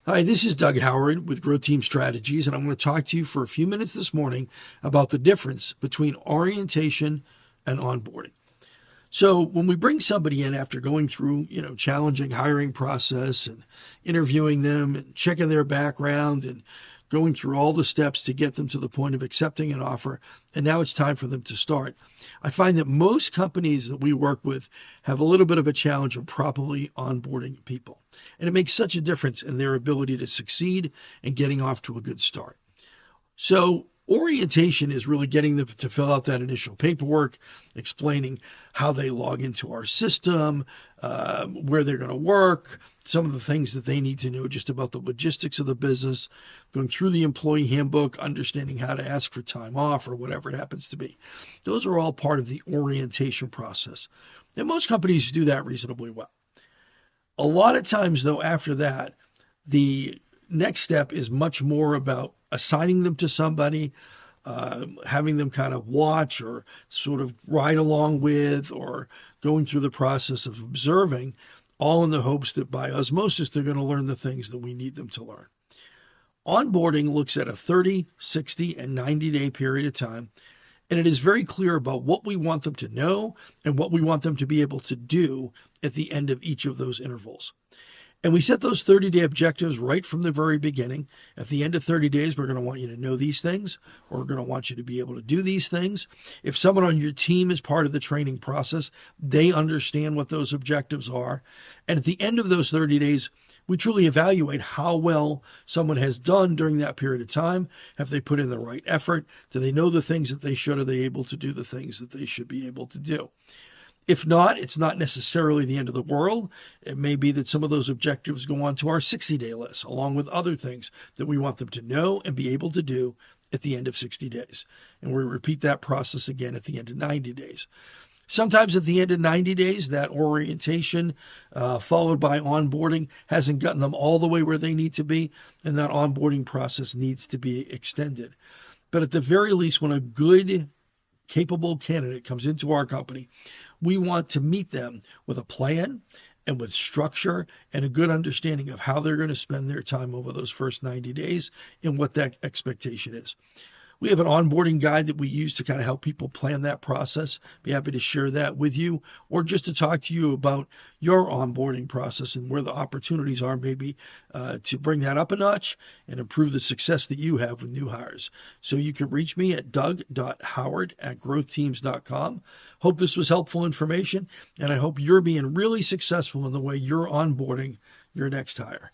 Hi, this is Doug Howard with Growth Team Strategies, and I'm going to talk to you for a few minutes this morning about the difference between orientation and onboarding. So when we bring somebody in after going through, challenging hiring process and interviewing them and checking their background and going through all the steps to get them to the point of accepting an offer, and now it's time for them to start. I find that most companies that we work with have a little bit of a challenge of properly onboarding people. And it makes such a difference in their ability to succeed and getting off to a good start. So orientation is really getting them to fill out that initial paperwork, explaining how they log into our system, where they're going to work, some of the things that they need to know just about the logistics of the business, going through the employee handbook, understanding how to ask for time off or whatever it happens to be. Those are all part of the orientation process. And most companies do that reasonably well. A lot of times, though, after that, the next step is much more about assigning them to somebody, having them kind of watch or sort of ride along with, or going through the process of observing, all in the hopes that by osmosis, they're going to learn the things that we need them to learn. Onboarding looks at a 30, 60, and 90-day period of time, and it is very clear about what we want them to know and what we want them to be able to do at the end of each of those intervals. And we set those 30-day objectives right from the very beginning. At the end of 30 days, we're going to want you to know these things, or we're going to want you to be able to do these things. If someone on your team is part of the training process, they understand what those objectives are. And at the end of those 30 days, we truly evaluate how well someone has done during that period of time. Have they put in the right effort? Do they know the things that they should? Are they able to do the things that they should be able to do? If not, it's not necessarily the end of the world. It may be that some of those objectives go on to our 60-day list, along with other things that we want them to know and be able to do at the end of 60 days. And we repeat that process again at the end of 90 days. Sometimes at the end of 90 days, that orientation followed by onboarding hasn't gotten them all the way where they need to be, and that onboarding process needs to be extended. But at the very least, when a good, capable candidate comes into our company, we want to meet them with a plan and with structure and a good understanding of how they're going to spend their time over those first 90 days and what that expectation is. We have an onboarding guide that we use to kind of help people plan that process. Be happy to share that with you, or just to talk to you about your onboarding process and where the opportunities are maybe to bring that up a notch and improve the success that you have with new hires. So you can reach me at doug.howard@growthteams.com. Hope this was helpful information, and I hope you're being really successful in the way you're onboarding your next hire.